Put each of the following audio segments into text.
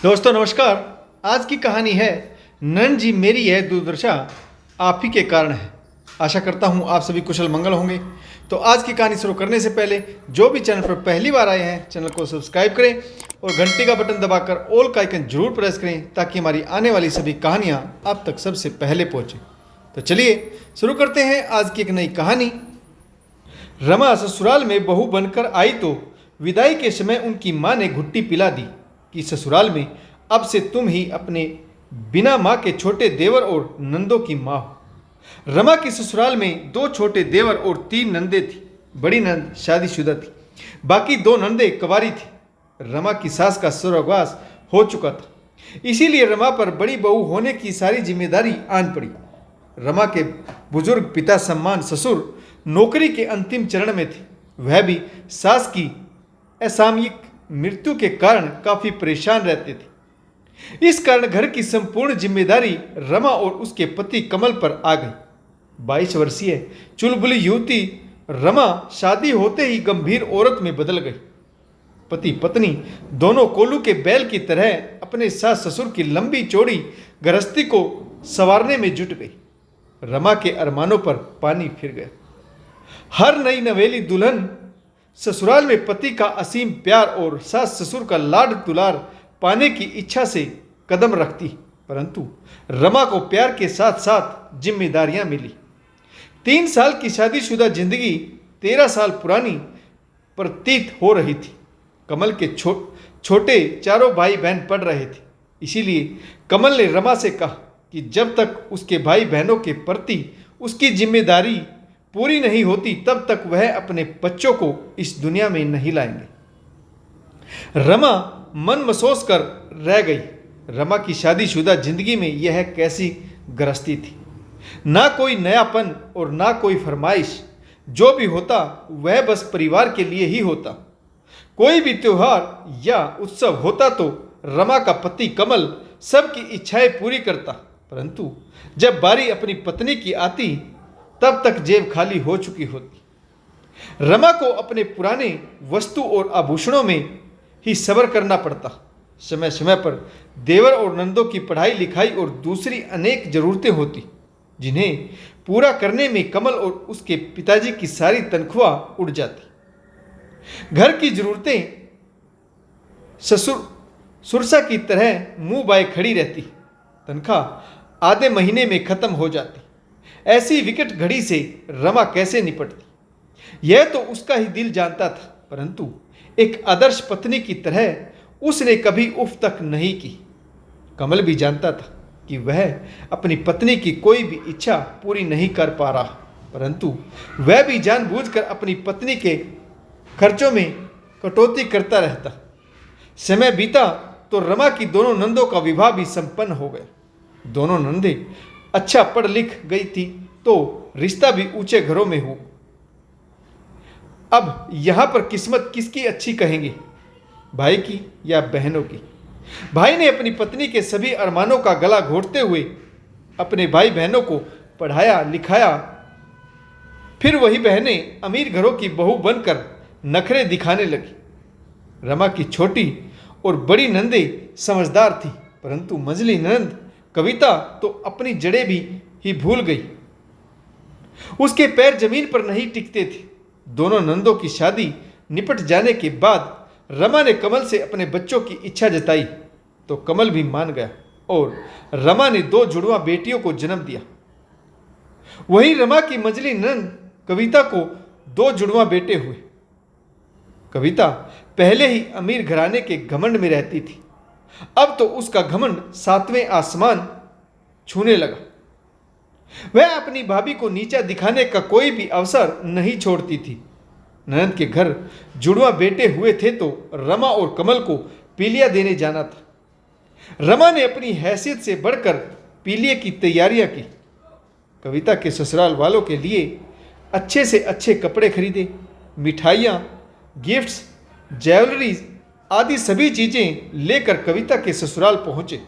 दोस्तों नमस्कार। आज की कहानी है नन जी मेरी यह दुर्दशा आप ही के कारण है। आशा करता हूँ आप सभी कुशल मंगल होंगे। तो आज की कहानी शुरू करने से पहले जो भी चैनल पर पहली बार आए हैं चैनल को सब्सक्राइब करें और घंटी का बटन दबाकर ऑल का आइकन जरूर प्रेस करें ताकि हमारी आने वाली सभी कहानियाँ आप तक सबसे पहले पहुँचें। तो चलिए शुरू करते हैं आज की एक नई कहानी। रमा ससुराल में बहू बनकर आई तो विदाई के समय उनकी माँ ने घुट्टी पिला दी कि ससुराल में अब से तुम ही अपने बिना माँ के छोटे देवर और नंदों की माँ हो। रमा के ससुराल में 2 छोटे देवर और 3 नंदे थी। बड़ी नंद शादीशुदा थी, बाकी 2 नंदे कुंवारी थी। रमा की सास का स्वर्गवास हो चुका था, इसीलिए रमा पर बड़ी बहू होने की सारी जिम्मेदारी आन पड़ी। रमा के बुजुर्ग पिता सम्मान ससुर नौकरी के अंतिम चरण में थे। वह भी सास की असामयिक मृत्यु के कारण काफी परेशान रहते थे। इस कारण घर की संपूर्ण जिम्मेदारी रमा और उसके पति कमल पर आ गई। 22 वर्षीय चुलबुली युवती रमा शादी होते ही गंभीर औरत में बदल गई। पति पत्नी दोनों कोलू के बैल की तरह अपने सास ससुर की लंबी चौड़ी गृहस्थी को संवारने में जुट गई। रमा के अरमानों पर पानी फिर गया। हर नई नवेली दुल्हन ससुराल में पति का असीम प्यार और सास ससुर का लाड दुलार पाने की इच्छा से कदम रखती, परंतु रमा को प्यार के साथ साथ जिम्मेदारियां मिली। 3 साल की शादीशुदा जिंदगी 13 साल पुरानी प्रतीत हो रही थी। कमल के छोटे चारों भाई बहन पढ़ रहे थे, इसीलिए कमल ने रमा से कहा कि जब तक उसके भाई बहनों के प्रति उसकी जिम्मेदारी पूरी नहीं होती तब तक वह अपने बच्चों को इस दुनिया में नहीं लाएंगे। रमा मन मसोस कर रह गई। रमा की शादीशुदा जिंदगी में यह कैसी गृहस्थी थी। ना कोई नयापन और ना कोई फरमाइश। जो भी होता वह बस परिवार के लिए ही होता। कोई भी त्योहार या उत्सव होता तो रमा का पति कमल सबकी इच्छाएं पूरी करता, परंतु जब बारी अपनी पत्नी की आती तब तक जेब खाली हो चुकी होती। रमा को अपने पुराने वस्तु और आभूषणों में ही सब्र करना पड़ता। समय समय पर देवर और नंदों की पढ़ाई लिखाई और दूसरी अनेक जरूरतें होती, जिन्हें पूरा करने में कमल और उसके पिताजी की सारी तनख्वाह उड़ जाती। घर की जरूरतें सुरसा की तरह मुंह बाए खड़ी रहती। तनख्वाह आधे महीने में खत्म हो जाती। ऐसी विकट घड़ी से रमा कैसे निपटती, यह तो उसका ही दिल जानता था, परंतु एक आदर्श पत्नी की तरह उसने कभी उफ तक नहीं की। कमल भी जानता था कि वह अपनी पत्नी की कोई भी इच्छा पूरी नहीं कर पा रहा, परंतु वह भी जानबूझकर अपनी पत्नी के खर्चों में कटौती करता रहता। समय बीता तो रमा की दोनों नंदों का विवाह भी संपन्न हो गया। दोनों नंदे अच्छा पढ़ लिख गई थी तो रिश्ता भी ऊंचे घरों में हो। अब यहां पर किस्मत किसकी अच्छी कहेंगे, भाई की या बहनों की। भाई ने अपनी पत्नी के सभी अरमानों का गला घोटते हुए अपने भाई बहनों को पढ़ाया लिखाया। फिर वही बहनें अमीर घरों की बहू बनकर नखरे दिखाने लगी। रमा की छोटी और बड़ी नंदे समझदार थी, परंतु मंझली नंद कविता तो अपनी जड़ें भी ही भूल गई। उसके पैर जमीन पर नहीं टिकते थे। दोनों नंदों की शादी निपट जाने के बाद रमा ने कमल से अपने बच्चों की इच्छा जताई तो कमल भी मान गया और रमा ने 2 जुड़वा बेटियों को जन्म दिया। वहीं रमा की मंझली नंद कविता को 2 जुड़वा बेटे हुए। कविता पहले ही अमीर घराने के घमंड में रहती थी, अब तो उसका घमंड 7वें आसमान छूने लगा। वह अपनी भाभी को नीचा दिखाने का कोई भी अवसर नहीं छोड़ती थी। ननद के घर जुड़वा बेटे हुए थे तो रमा और कमल को पीलिया देने जाना था। रमा ने अपनी हैसियत से बढ़कर पीलिया की तैयारियां की। कविता के ससुराल वालों के लिए अच्छे से अच्छे कपड़े खरीदे, मिठाइयाँ, गिफ्ट्स, ज्वेलरी आदि सभी चीजें लेकर कविता के ससुराल पहुंचे।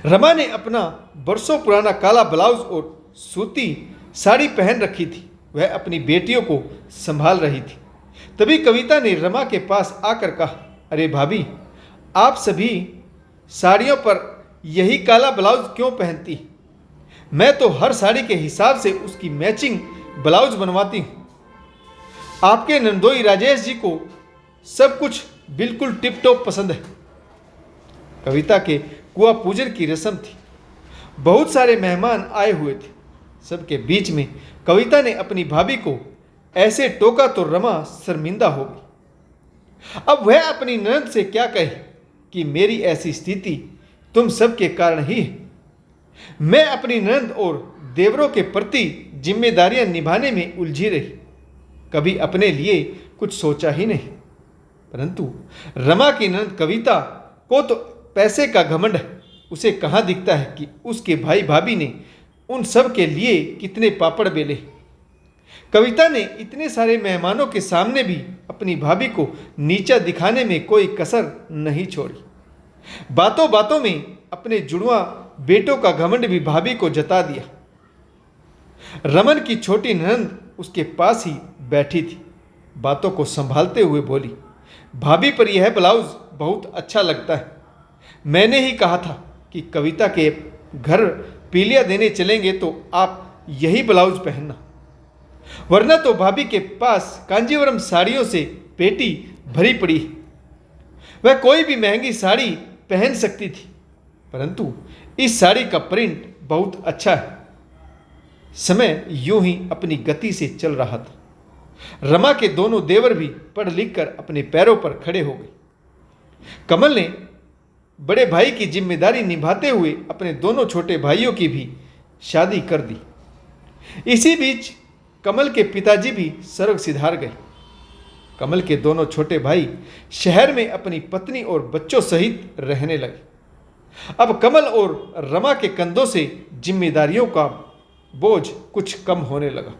रमा ने अपना बरसों पुराना काला ब्लाउज और सूती साड़ी पहन रखी थी। वह अपनी बेटियों को संभाल रही थी। तभी कविता ने रमा के पास आकर कहा, अरे भाभी, आप सभी साड़ियों पर यही काला ब्लाउज क्यों पहनती? मैं तो हर साड़ी के हिसाब से उसकी मैचिंग ब्लाउज बनवाती हूँ। आपके नंदोई राजेश जी को सब कुछ बिल्कुल टिप टॉप पसंद है। कविता के कुआं पूजन की रस्म थी। बहुत सारे मेहमान आए हुए थे। सबके बीच में कविता ने अपनी भाभी को ऐसे टोका तो रमा शर्मिंदा हो गई। अब वह अपनी ननद से क्या कहे कि मेरी ऐसी स्थिति तुम सबके कारण ही है। मैं अपनी ननद और देवरों के प्रति जिम्मेदारियां निभाने में उलझी रही, कभी अपने लिए कुछ सोचा ही नहीं। परंतु रमा की ननद कविता को तो पैसे का घमंड है। उसे कहाँ दिखता है कि उसके भाई भाभी ने उन सब के लिए कितने पापड़ बेले। कविता ने इतने सारे मेहमानों के सामने भी अपनी भाभी को नीचा दिखाने में कोई कसर नहीं छोड़ी। बातों बातों में अपने जुड़वा बेटों का घमंड भी भाभी को जता दिया। रमन की छोटी ननद उसके पास ही बैठी थी। बातों को संभालते हुए बोली, भाभी पर यह ब्लाउज बहुत अच्छा लगता है। मैंने ही कहा था कि कविता के घर पीलिया देने चलेंगे तो आप यही ब्लाउज पहनना, वरना तो भाभी के पास कांजीवरम साड़ियों से पेटी भरी पड़ी है। वह कोई भी महंगी साड़ी पहन सकती थी, परंतु इस साड़ी का प्रिंट बहुत अच्छा है। समय यूं ही अपनी गति से चल रहा था। रमा के दोनों देवर भी पढ़ लिख कर अपने पैरों पर खड़े हो गए। कमल ने बड़े भाई की जिम्मेदारी निभाते हुए अपने दोनों छोटे भाइयों की भी शादी कर दी। इसी बीच कमल के पिताजी भी स्वर्ग सिधार गए। कमल के दोनों छोटे भाई शहर में अपनी पत्नी और बच्चों सहित रहने लगे। अब कमल और रमा के कंधों से जिम्मेदारियों का बोझ कुछ कम होने लगा,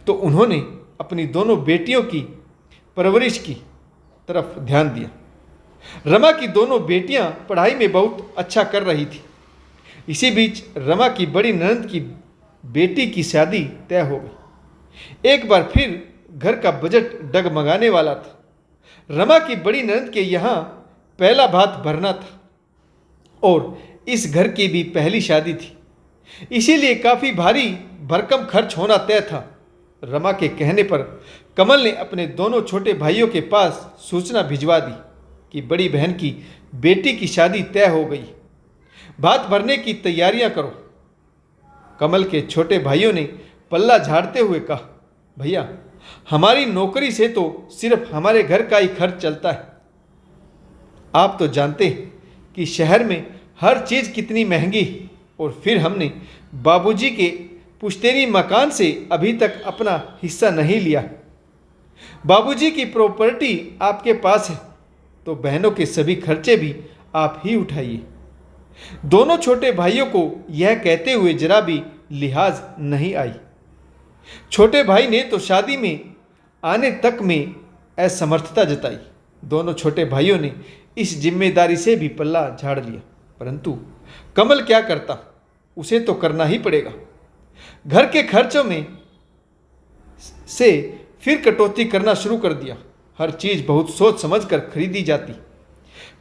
तो उन्होंने अपनी दोनों बेटियों की परवरिश की तरफ ध्यान दिया। रमा की दोनों बेटियां पढ़ाई में बहुत अच्छा कर रही थी। इसी बीच रमा की बड़ी ननद की बेटी की शादी तय हो गई। एक बार फिर घर का बजट डगमगाने वाला था। रमा की बड़ी ननद के यहाँ पहला भात भरना था और इस घर की भी पहली शादी थी, इसीलिए काफ़ी भारी भरकम खर्च होना तय था। रमा के कहने पर कमल ने अपने दोनों छोटे भाइयों के पास सूचना भिजवा दी कि बड़ी बहन की बेटी की शादी तय हो गई, भात भरने की तैयारियां करो। कमल के छोटे भाइयों ने पल्ला झाड़ते हुए कहा, भैया हमारी नौकरी से तो सिर्फ हमारे घर का ही खर्च चलता है। आप तो जानते हैं कि शहर में हर चीज़ कितनी महंगी है, और फिर हमने बाबूजी के पुश्तैनी मकान से अभी तक अपना हिस्सा नहीं लिया। बाबूजी की प्रॉपर्टी आपके पास है, तो बहनों के सभी खर्चे भी आप ही उठाइए। दोनों छोटे भाइयों को यह कहते हुए जरा भी लिहाज नहीं आई। छोटे भाई ने तो शादी में आने तक में असमर्थता जताई। दोनों छोटे भाइयों ने इस जिम्मेदारी से भी पल्ला झाड़ लिया, परंतु कमल क्या करता, उसे तो करना ही पड़ेगा। घर के खर्चों में से फिर कटौती करना शुरू कर दिया। हर चीज़ बहुत सोच समझ कर खरीदी जाती।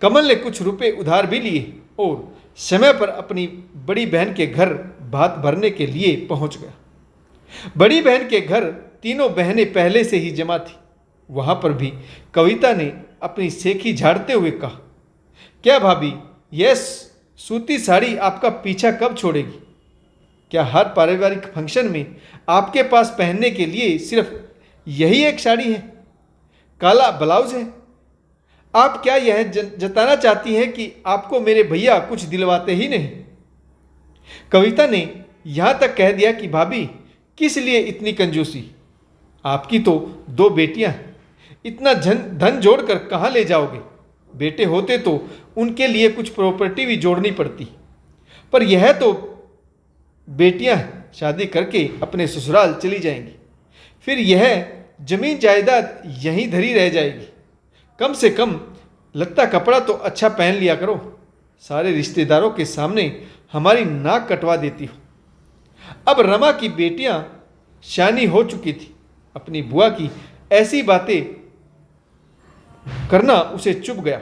कमल ने कुछ रुपए उधार भी लिए और समय पर अपनी बड़ी बहन के घर भात भरने के लिए पहुंच गया। बड़ी बहन के घर तीनों बहनें पहले से ही जमा थी। वहां पर भी कविता ने अपनी सेखी झाड़ते हुए कहा, क्या भाभी, यह सूती साड़ी आपका पीछा कब छोड़ेगी? क्या हर पारिवारिक फंक्शन में आपके पास पहनने के लिए सिर्फ यही एक साड़ी है, काला ब्लाउज है? आप क्या यह जताना चाहती हैं कि आपको मेरे भैया कुछ दिलवाते ही नहीं? कविता ने यहाँ तक कह दिया कि भाभी किस लिए इतनी कंजूसी? आपकी तो 2 बेटियां हैं, इतना धन जोड़कर कहाँ ले जाओगे? बेटे होते तो उनके लिए कुछ प्रॉपर्टी भी जोड़नी पड़ती, पर यह तो बेटियां हैं, शादी करके अपने ससुराल चली जाएंगी, फिर यह जमीन जायदाद यहीं धरी रह जाएगी। कम से कम लत्ता कपड़ा तो अच्छा पहन लिया करो। सारे रिश्तेदारों के सामने हमारी नाक कटवा देती हो। अब रमा की बेटियां शानी हो चुकी थी। अपनी बुआ की ऐसी बातें करना उसे चुभ गया।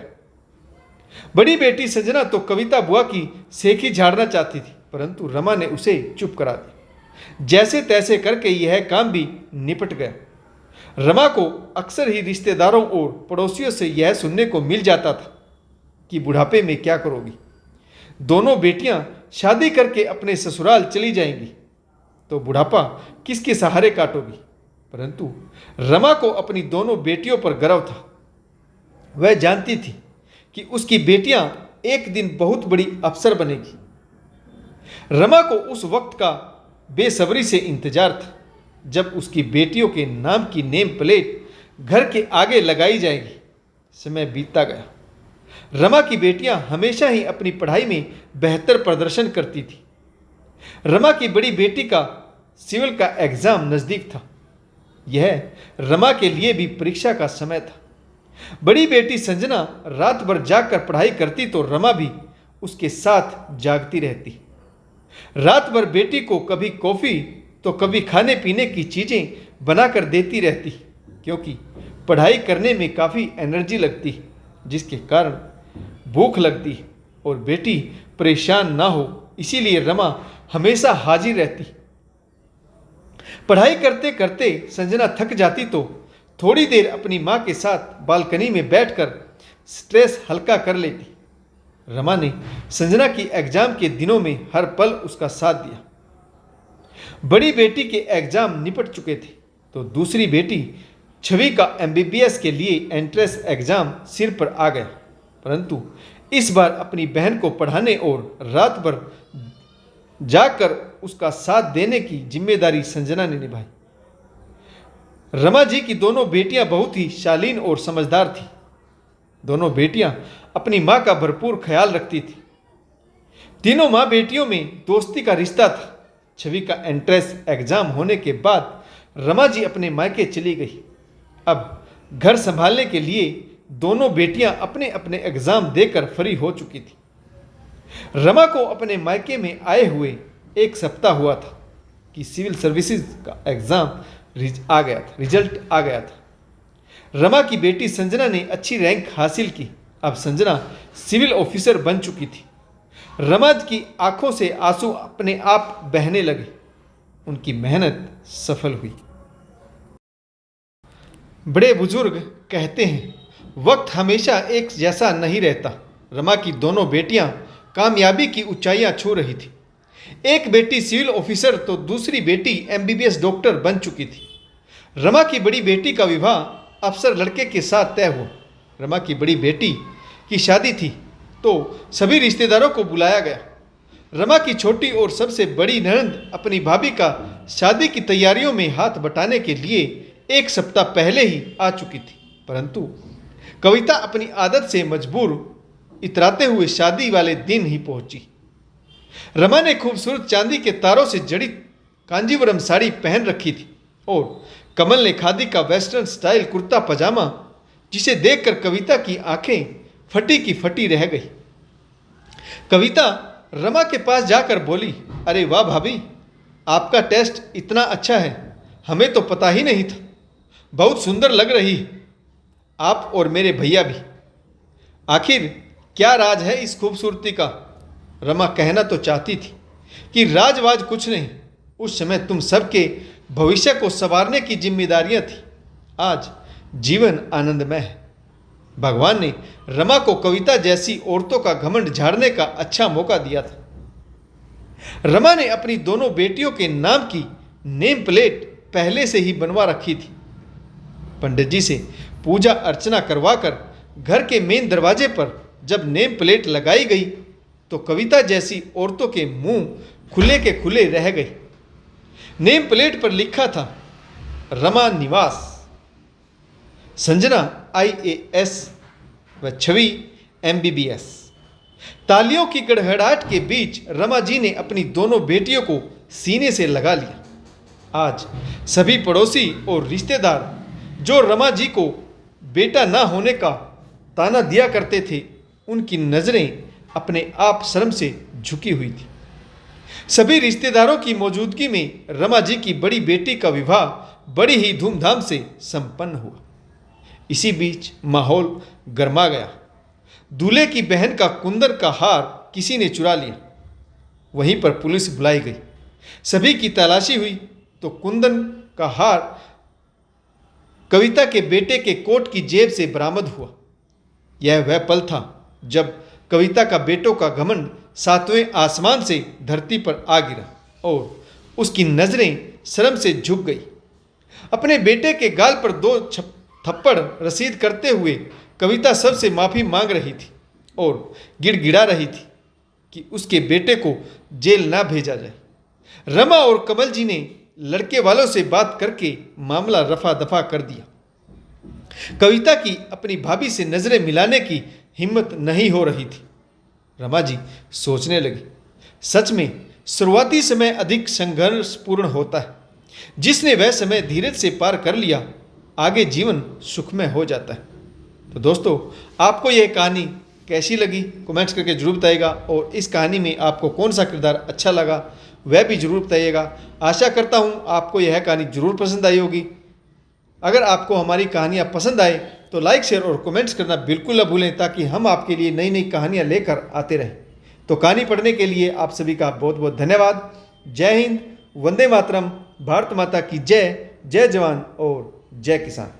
बड़ी बेटी संजना तो कविता बुआ की सेखी झाड़ना चाहती थी, परंतु रमा ने उसे चुप करा दिया। जैसे तैसे करके यह काम भी निपट गया। रमा को अक्सर ही रिश्तेदारों और पड़ोसियों से यह सुनने को मिल जाता था कि बुढ़ापे में क्या करोगी, दोनों बेटियां शादी करके अपने ससुराल चली जाएंगी तो बुढ़ापा किसके सहारे काटोगी। परंतु रमा को अपनी दोनों बेटियों पर गर्व था। वह जानती थी कि उसकी बेटियां एक दिन बहुत बड़ी अफसर बनेगी। रमा को उस वक्त का बेसब्री से इंतजार था जब उसकी बेटियों के नाम की नेम प्लेट घर के आगे लगाई जाएगी। समय बीतता गया। रमा की बेटियां हमेशा ही अपनी पढ़ाई में बेहतर प्रदर्शन करती थी। रमा की बड़ी बेटी का सिविल का एग्जाम नज़दीक था। यह रमा के लिए भी परीक्षा का समय था। बड़ी बेटी संजना रात भर जागकर पढ़ाई करती तो रमा भी उसके साथ जागती रहती। रात भर बेटी को कभी कॉफ़ी तो कभी खाने पीने की चीज़ें बनाकर देती रहती, क्योंकि पढ़ाई करने में काफ़ी एनर्जी लगती, जिसके कारण भूख लगती और बेटी परेशान ना हो इसीलिए रमा हमेशा हाजिर रहती। पढ़ाई करते करते संजना थक जाती तो थोड़ी देर अपनी माँ के साथ बालकनी में बैठकर स्ट्रेस हल्का कर लेती। रमा ने संजना की एग्जाम के दिनों में हर पल उसका साथ दिया। बड़ी बेटी के एग्जाम निपट चुके थे तो दूसरी बेटी छवि का एमबीबीएस के लिए एंट्रेंस एग्जाम सिर पर आ गया, परंतु इस बार अपनी बहन को पढ़ाने और रात भर जाकर उसका साथ देने की जिम्मेदारी संजना ने निभाई। रमा जी की दोनों बेटियां बहुत ही शालीन और समझदार थी। दोनों बेटियां अपनी मां का भरपूर ख्याल रखती थी। तीनों मां बेटियों में दोस्ती का रिश्ता था। छवि का एंट्रेंस एग्जाम होने के बाद रमा जी अपने मायके चली गई। अब घर संभालने के लिए दोनों बेटियां अपने अपने एग्जाम देकर फ्री हो चुकी थी। रमा को अपने मायके में आए हुए एक सप्ताह हुआ था कि सिविल सर्विसेज का एग्जाम रिजल्ट आ गया था। रमा की बेटी संजना ने अच्छी रैंक हासिल की। अब संजना सिविल ऑफिसर बन चुकी थी। रमा की आंखों से आंसू अपने आप बहने लगे। उनकी मेहनत सफल हुई। बड़े बुजुर्ग कहते हैं, वक्त हमेशा एक जैसा नहीं रहता। रमा की दोनों बेटियां कामयाबी की ऊंचाइयां छू रही थी। एक बेटी सिविल ऑफिसर तो दूसरी बेटी एमबीबीएस डॉक्टर बन चुकी थी। रमा की बड़ी बेटी का विवाह अफसर लड़के के साथ तय हुआ। रमा की बड़ी बेटी की शादी थी तो सभी रिश्तेदारों को बुलाया गया। रमा की छोटी और सबसे बड़ी ननद अपनी भाभी का शादी की तैयारियों में हाथ बटाने के लिए एक सप्ताह पहले ही आ चुकी थी, परंतु कविता अपनी आदत से मजबूर इतराते हुए शादी वाले दिन ही पहुंची। रमा ने खूबसूरत चांदी के तारों से जड़ित कांजीवरम साड़ी पहन रखी थी और कमल ने खादी का वेस्टर्न स्टाइल कुर्ता पजामा, जिसे देखकर कविता की आंखें फटी की फटी रह गई। कविता रमा के पास जाकर बोली, अरे वाह भाभी, आपका टेस्ट इतना अच्छा है, हमें तो पता ही नहीं था। बहुत सुंदर लग रही है आप और मेरे भैया भी। आखिर क्या राज है इस खूबसूरती का? रमा कहना तो चाहती थी कि राजवाज कुछ नहीं, उस समय तुम सबके भविष्य को संवारने की जिम्मेदारियां थी। आज जीवन आनंदमय है। भगवान ने रमा को कविता जैसी औरतों का घमंड झाड़ने का अच्छा मौका दिया था। रमा ने अपनी दोनों बेटियों के नाम की नेम प्लेट पहले से ही बनवा रखी थी। पंडित जी से पूजा अर्चना करवाकर घर के मेन दरवाजे पर जब नेम प्लेट लगाई गई तो कविता जैसी औरतों के मुंह खुले के खुले रह गए। नेम प्लेट पर लिखा था, रमा निवास, संजना IAS व छवि MBBS। तालियों की गड़गड़ाहट के बीच रमा जी ने अपनी दोनों बेटियों को सीने से लगा लिया। आज सभी पड़ोसी और रिश्तेदार जो रमा जी को बेटा ना होने का ताना दिया करते थे, उनकी नज़रें अपने आप शर्म से झुकी हुई थी। सभी रिश्तेदारों की मौजूदगी में रमा जी की बड़ी बेटी का विवाह बड़ी ही धूमधाम से संपन्न हुआ। इसी बीच माहौल गर्मा गया। दूल्हे की बहन का कुंदन का हार किसी ने चुरा लिया। वहीं पर पुलिस बुलाई गई। सभी की तलाशी हुई तो कुंदन का हार कविता के बेटे के कोट की जेब से बरामद हुआ। यह वह पल था जब कविता का बेटों का घमंड सातवें आसमान से धरती पर आ गिरा और उसकी नजरें शर्म से झुक गई। अपने बेटे के गाल पर 2 थप्पड़ रसीद करते हुए कविता सबसे माफ़ी मांग रही थी और गिड़गिड़ा रही थी कि उसके बेटे को जेल ना भेजा जाए। रमा और कमल जी ने लड़के वालों से बात करके मामला रफा दफा कर दिया। कविता की अपनी भाभी से नजरें मिलाने की हिम्मत नहीं हो रही थी। रमा जी सोचने लगी, सच में शुरुआती समय अधिक संघर्षपूर्ण होता है। जिसने वह समय धीरज से पार कर लिया, आगे जीवन सुखमय हो जाता है। तो दोस्तों, आपको यह कहानी कैसी लगी कमेंट्स करके जरूर बताइएगा और इस कहानी में आपको कौन सा किरदार अच्छा लगा वह भी जरूर बताइएगा। आशा करता हूँ आपको यह कहानी जरूर पसंद आई होगी। अगर आपको हमारी कहानियाँ पसंद आए तो लाइक शेयर और कमेंट्स करना बिल्कुल न भूलें ताकि हम आपके लिए नई नई कहानियाँ लेकर आते रहें। तो कहानी पढ़ने के लिए आप सभी का बहुत बहुत धन्यवाद। जय हिंद, वंदे मातरम, भारत माता की जय। जय जवान और जय किसान।